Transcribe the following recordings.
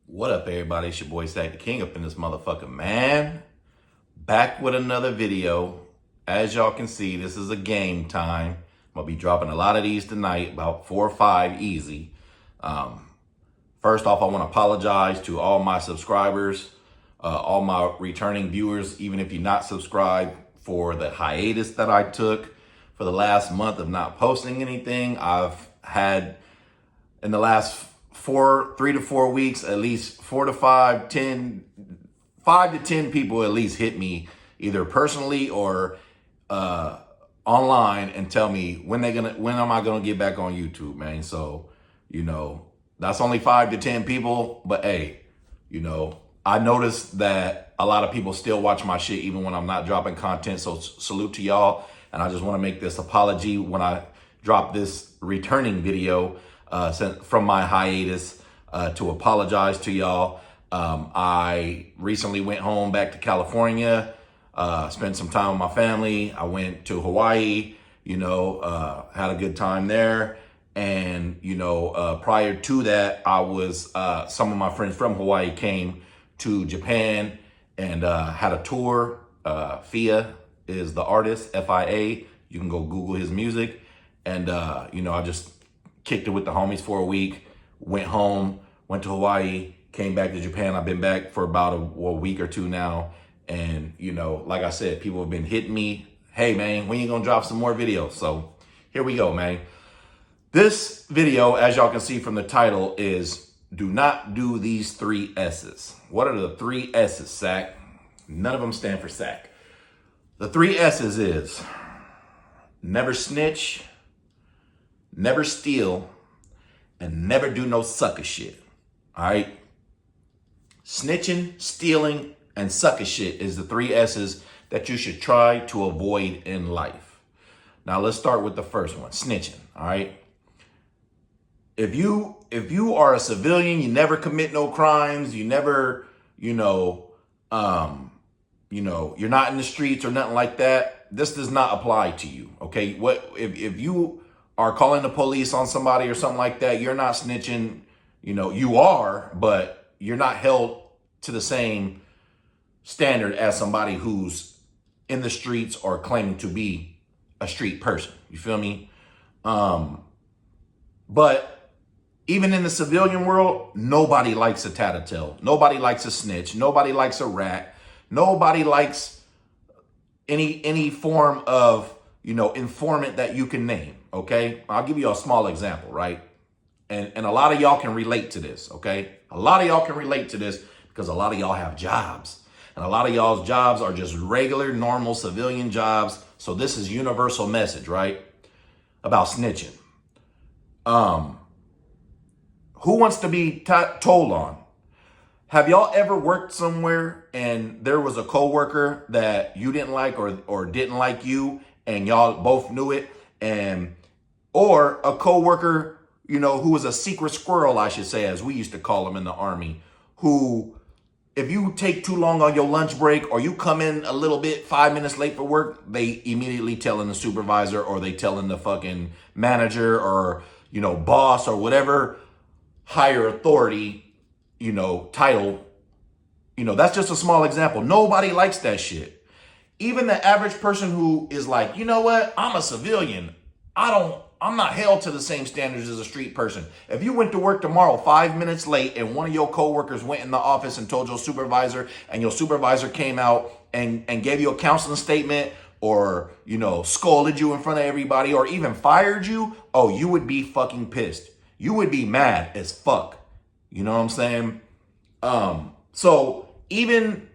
What up, everybody? It's your boy Zach the King up in this motherfucker, man. Back with another video. As y'all can see, this is a game time. I'm gonna be dropping a lot of these tonight, about 4 or 5 easy. First off, I want to apologize to all my subscribers, all my returning viewers, even if you're not subscribed, for the hiatus that I took for the last month of not posting anything. I've had in the last 3 to 4 weeks, at least 4 to 5 to 10 people at least hit me either personally or online and tell me when am I gonna get back on YouTube, man. So, that's only 5 to 10 people, but hey, I noticed that a lot of people still watch my shit even when I'm not dropping content. So salute to y'all. And I just want to make this apology when I drop this returning video from my hiatus to apologize to y'all. I recently went home back to California, spent some time with my family. I went to Hawaii, had a good time there. And, prior to that, I was, some of my friends from Hawaii came to Japan and had a tour. Fia is the artist, F-I-A. You can go Google his music. And, I just kicked it with the homies for a week, went home, went to Hawaii, came back to Japan. I've been back for about a week or two now. And, like I said, people have been hitting me, hey, man, when you gonna drop some more videos? So here we go, man. This video, as y'all can see from the title, is do not do these 3 S's. What are the 3 S's, Sack? None of them stand for Sack. The 3 S's is never snitch, never steal, and never do no sucker shit. All right? Snitching, stealing, and sucker shit is the 3 S's that you should try to avoid in life. Now, let's start with the first one, snitching, all right? If you are a civilian, you never commit no crimes, you never, you're not in the streets or nothing like that, this does not apply to you, okay? If you are calling the police on somebody or something like that, you're not snitching, you are, but you're not held to the same standard as somebody who's in the streets or claiming to be a street person. You feel me? But even in the civilian world, nobody likes a tattletale. Nobody likes a snitch. Nobody likes a rat. Nobody likes any form of, informant that you can name, okay? I'll give you a small example, right? And a lot of y'all can relate to this, okay? A lot of y'all can relate to this because a lot of y'all have jobs. And a lot of y'all's jobs are just regular, normal civilian jobs. So this is universal message, right? About snitching. Who wants to be told on? Have y'all ever worked somewhere and there was a coworker that you didn't like or didn't like you and y'all both knew it, or a coworker, who was a secret squirrel, I should say, as we used to call them in the Army, who, if you take too long on your lunch break or you come in a little bit 5 minutes late for work, they immediately telling the supervisor or they telling the fucking manager or, boss or whatever higher authority, title. That's just a small example. Nobody likes that shit. Even the average person who is like, you know what? I'm a civilian. I'm not held to the same standards as a street person. If you went to work tomorrow 5 minutes late and one of your coworkers went in the office and told your supervisor and your supervisor came out and gave you a counseling statement or, scolded you in front of everybody or even fired you, oh, you would be fucking pissed. You would be mad as fuck. You know what I'm saying? So even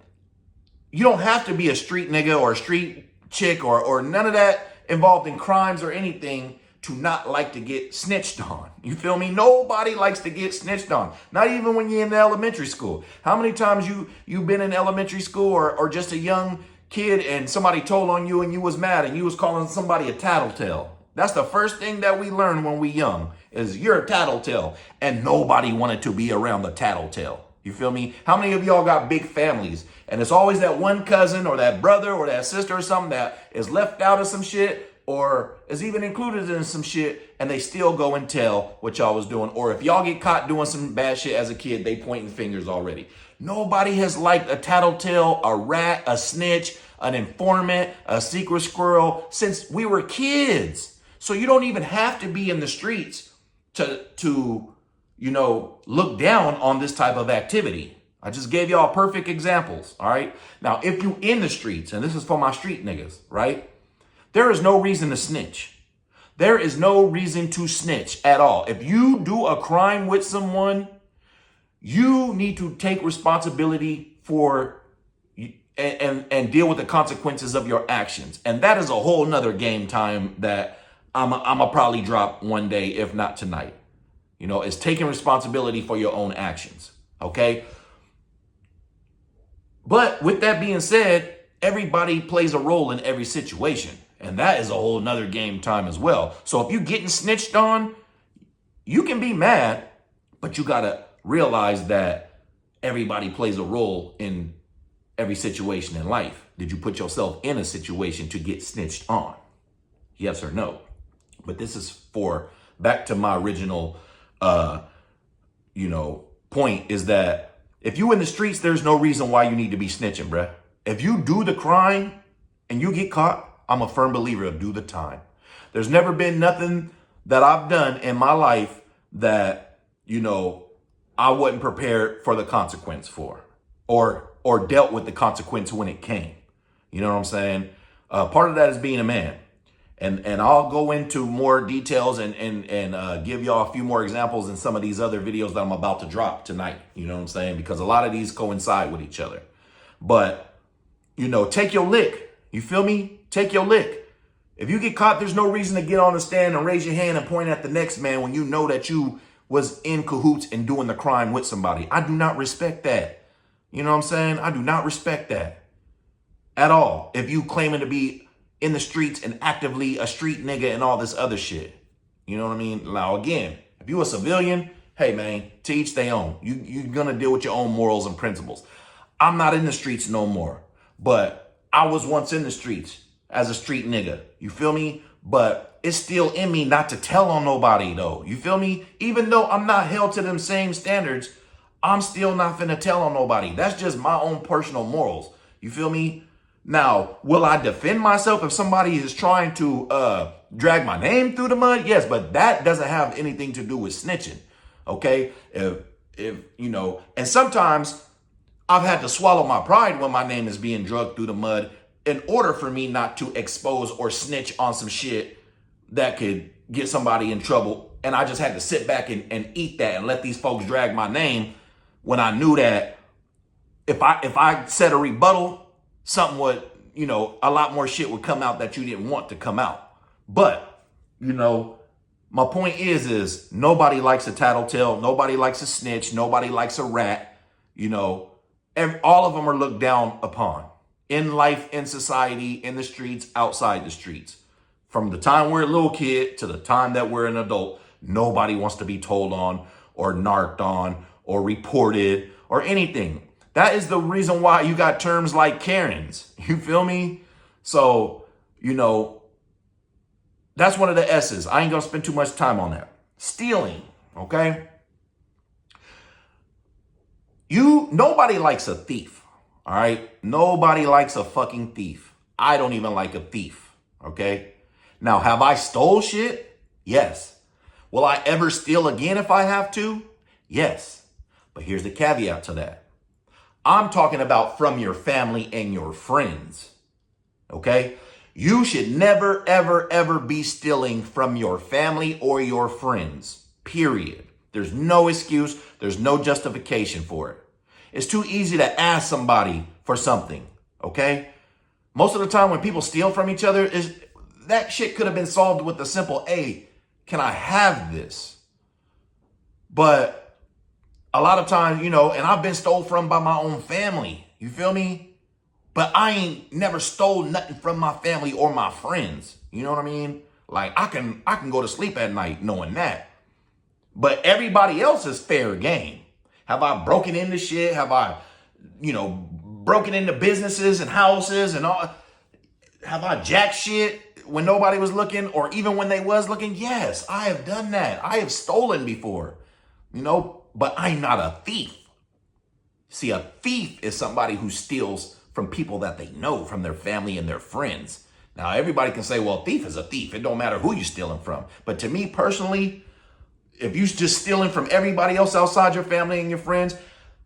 you don't have to be a street nigga or a street chick or none of that involved in crimes or anything to not like to get snitched on. You feel me? Nobody likes to get snitched on. Not even when you're in elementary school. How many times you've been in elementary school or just a young kid and somebody told on you and you was mad and you was calling somebody a tattletale? That's the first thing that we learn when we young is you're a tattletale, and nobody wanted to be around the tattletale. You feel me? How many of y'all got big families and it's always that one cousin or that brother or that sister or something that is left out of some shit or is even included in some shit, and they still go and tell what y'all was doing. Or if y'all get caught doing some bad shit as a kid, they pointing fingers already. Nobody has liked a tattletale, a rat, a snitch, an informant, a secret squirrel since we were kids. So you don't even have to be in the streets to look down on this type of activity. I just gave y'all perfect examples, all right? Now, if you in the streets, and this is for my street niggas, right? There is no reason to snitch. There is no reason to snitch at all. If you do a crime with someone, you need to take responsibility for and deal with the consequences of your actions. And that is a whole nother game time that I'ma probably drop one day, if not tonight. It's taking responsibility for your own actions, okay? But with that being said, everybody plays a role in every situation. And that is a whole nother game time as well. So if you're getting snitched on, you can be mad, but you got to realize that everybody plays a role in every situation in life. Did you put yourself in a situation to get snitched on? Yes or no? But this is back to my original, point is that if you in the streets, there's no reason why you need to be snitching, bruh. If you do the crime and you get caught, I'm a firm believer of do the time. There's never been nothing that I've done in my life that, I wasn't prepared for the consequence for or dealt with the consequence when it came. You know what I'm saying? Part of that is being a man. And I'll go into more details and give y'all a few more examples in some of these other videos that I'm about to drop tonight. You know what I'm saying? Because a lot of these coincide with each other. But, take your lick. You feel me? Take your lick. If you get caught, there's no reason to get on the stand and raise your hand and point at the next man when you know that you was in cahoots and doing the crime with somebody. I do not respect that. You know what I'm saying? I do not respect that at all. If you claiming to be in the streets and actively a street nigga and all this other shit. You know what I mean? Now, again, if you a civilian, hey, man, to each their own. You're going to deal with your own morals and principles. I'm not in the streets no more, but I was once in the streets as a street nigga. You feel me? But it's still in me not to tell on nobody, though. You feel me? Even though I'm not held to them same standards, I'm still not finna tell on nobody. That's just my own personal morals. You feel me? Now, will I defend myself if somebody is trying to drag my name through the mud? Yes, but that doesn't have anything to do with snitching. Okay? And sometimes I've had to swallow my pride when my name is being dragged through the mud in order for me not to expose or snitch on some shit that could get somebody in trouble. And I just had to sit back and eat that and let these folks drag my name when I knew that if I said a rebuttal, something would, a lot more shit would come out that you didn't want to come out. But, my point is nobody likes a tattletale. Nobody likes a snitch. Nobody likes a rat. And all of them are looked down upon in life, in society, in the streets, outside the streets. From the time we're a little kid to the time that we're an adult, nobody wants to be told on or narked on or reported or anything. That is the reason why you got terms like Karens. You feel me? So, that's one of the S's. I ain't gonna spend too much time on that. Stealing, okay? Nobody likes a thief, all right? Nobody likes a fucking thief. I don't even like a thief, okay? Now, have I stole shit? Yes. Will I ever steal again if I have to? Yes. But here's the caveat to that. I'm talking about from your family and your friends, okay? You should never, ever, ever be stealing from your family or your friends, period. There's no excuse. There's no justification for it. It's too easy to ask somebody for something, okay? Most of the time when people steal from each other, that shit could have been solved with a simple, hey, can I have this? But a lot of times, and I've been stole from by my own family. You feel me? But I ain't never stole nothing from my family or my friends. You know what I mean? Like I can go to sleep at night knowing that. But everybody else is fair game. Have I broken into shit? Have I, broken into businesses and houses and all? Have I jacked shit? when nobody was looking, or even when they was looking, yes, I have done that. I have stolen before, but I'm not a thief. See, a thief is somebody who steals from people that they know, from their family and their friends. Now, everybody can say, well, a thief is a thief. It don't matter who you're stealing from. But to me personally, if you're just stealing from everybody else outside your family and your friends,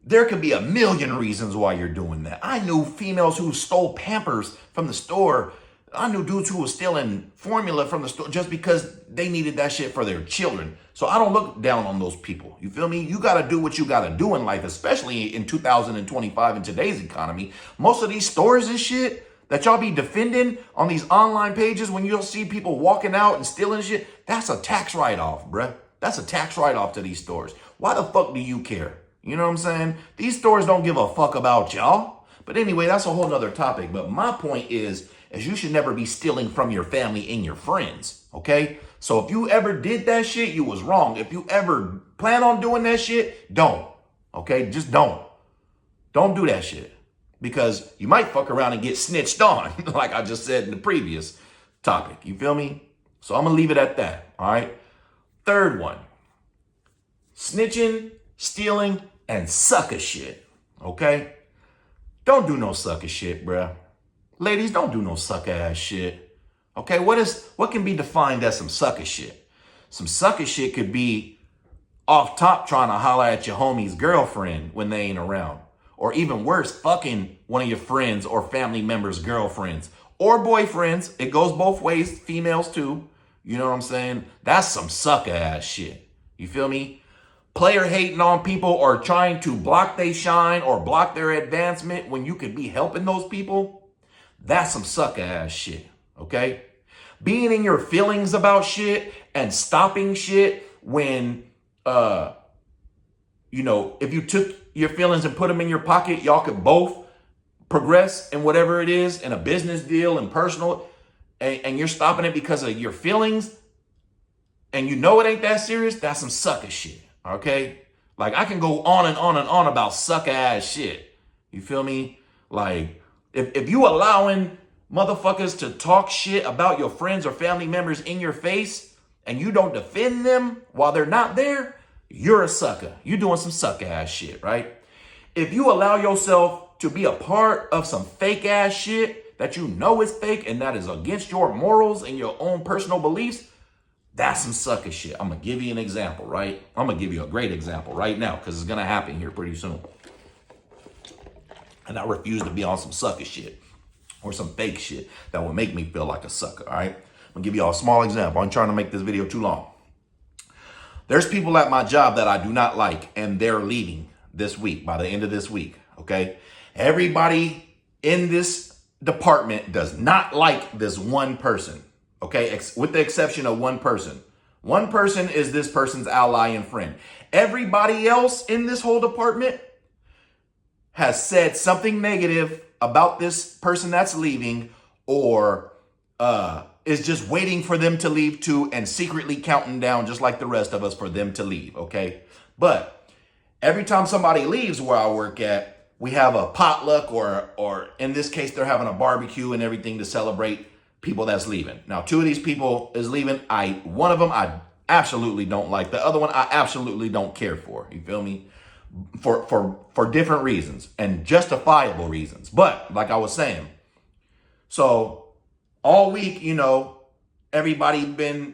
there could be a million reasons why you're doing that. I knew females who stole Pampers from the store. I knew dudes who was stealing formula from the store just because they needed that shit for their children. So I don't look down on those people. You feel me? You got to do what you got to do in life, especially in 2025 in today's economy. Most of these stores and shit that y'all be defending on these online pages, when you'll see people walking out and stealing shit, that's a tax write-off, bruh. That's a tax write-off to these stores. Why the fuck do you care? You know what I'm saying? These stores don't give a fuck about y'all. But anyway, that's a whole nother topic. But my point is you should never be stealing from your family and your friends, okay? So if you ever did that shit, you was wrong. If you ever plan on doing that shit, don't, okay? Just don't. Don't do that shit. Because you might fuck around and get snitched on, like I just said in the previous topic. You feel me? So I'm going to leave it at that, all right? Third one, snitching, stealing, and sucker shit, okay? Don't do no sucker shit, bruh. Ladies, don't do no sucker ass shit, okay? What can be defined as some sucker shit? Some sucker shit could be off top trying to holler at your homie's girlfriend when they ain't around. Or even worse, fucking one of your friends or family members' girlfriends or boyfriends. It goes both ways, females too. You know what I'm saying? That's some sucker ass shit. You feel me? Player hating on people or trying to block their shine or block their advancement when you could be helping those people. That's some sucker ass shit, okay? Being in your feelings about shit and stopping shit when, if you took your feelings and put them in your pocket, y'all could both progress in whatever it is, in a business deal and personal, and you're stopping it because of your feelings, and you know it ain't that serious, that's some sucker shit, okay? Like, I can go on and on and on about sucker ass shit. You feel me? Like, if you allowing motherfuckers to talk shit about your friends or family members in your face and you don't defend them while they're not there, you're a sucker. You're doing some sucker ass shit, right? If you allow yourself to be a part of some fake ass shit that you know is fake and that is against your morals and your own personal beliefs, that's some sucker shit. I'm going to give you an example, right? I'm going to give you a great example right now because it's going to happen here pretty soon. And I refuse to be on some sucker shit or some fake shit that would make me feel like a sucker, all right? I'm going to give you all a small example. I'm trying to make this video too long. There's people at my job that I do not like, and they're leaving this week, by the end of this week, okay? Everybody in this department does not like this one person, okay? With the exception of one person. One person is this person's ally and friend. Everybody else in this whole department has said something negative about this person that's leaving, or is just waiting for them to leave too and secretly counting down just like the rest of us for them to leave, okay? But every time somebody leaves where I work at, we have a potluck or in this case, they're having a barbecue and everything to celebrate people that's leaving. Now, two of these people is leaving. One of them I absolutely don't like. The other one I absolutely don't care for. You feel me? For different reasons and justifiable reasons. But like I was saying, so all week, everybody been,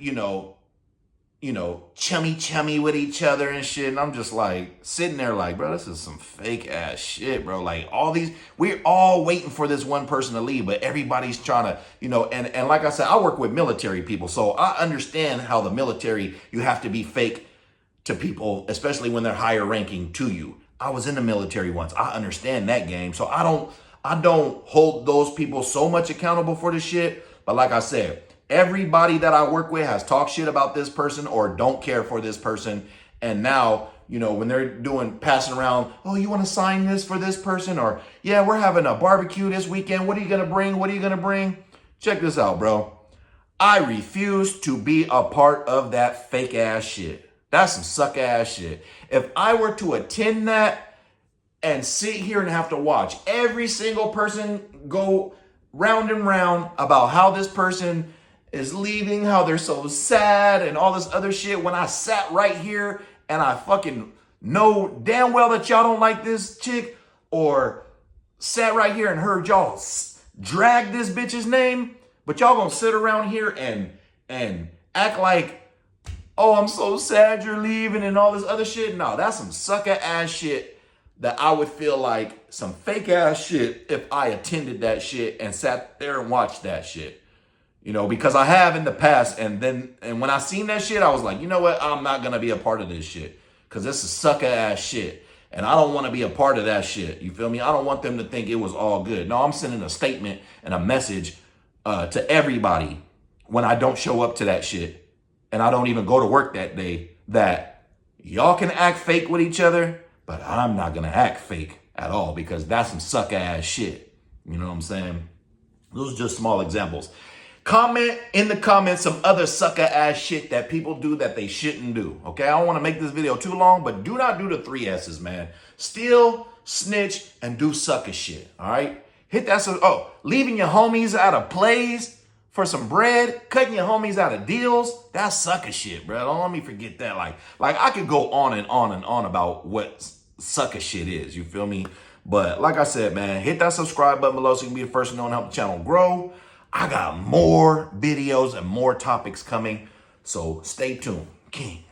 chummy with each other and shit. And I'm just like sitting there like, bro, this is some fake ass shit, bro. Like we're all waiting for this one person to leave, but everybody's trying to, and like I said, I work with military people. So I understand how the military, you have to be fake to people, especially when they're higher ranking to you. I was in the military once. I understand that game. So I don't hold those people so much accountable for this shit. But like I said, everybody that I work with has talked shit about this person or don't care for this person. And now, when they're passing around, oh, you want to sign this for this person? Or, yeah, we're having a barbecue this weekend. What are you going to bring? What are you going to bring? Check this out, bro. I refuse to be a part of that fake ass shit. That's some suck ass shit. If I were to attend that and sit here and have to watch every single person go round and round about how this person is leaving, how they're so sad and all this other shit, when I sat right here and I fucking know damn well that y'all don't like this chick, or sat right here and heard y'all drag this bitch's name, but y'all gonna sit around here and act like, oh, I'm so sad you're leaving and all this other shit. No, that's some sucker ass shit that I would feel like some fake ass shit if I attended that shit and sat there and watched that shit. You know, because I have in the past, and when I seen that shit, I was like, you know what? I'm not gonna be a part of this shit. Cause this is sucker ass shit. And I don't want to be a part of that shit. You feel me? I don't want them to think it was all good. No, I'm sending a statement and a message to everybody when I don't show up to that shit. And I don't even go to work that day, that y'all can act fake with each other, but I'm not gonna act fake at all, because that's some sucker ass shit. You know what I'm saying? Those are just small examples. Comment in the comments some other sucker ass shit that people do that they shouldn't do. Okay, I don't want to make this video too long, but do not do the 3 S's, man. Steal, snitch, and do sucker shit. All right, hit that. Leaving your homies out of plays for some bread, cutting your homies out of deals. That's sucker shit, bro. Don't let me forget that. Like I could go on and on and on about what sucker shit is. You feel me? But like I said, man, hit that subscribe button below so you can be the first to know and help the channel grow. I got more videos and more topics coming, so stay tuned. King.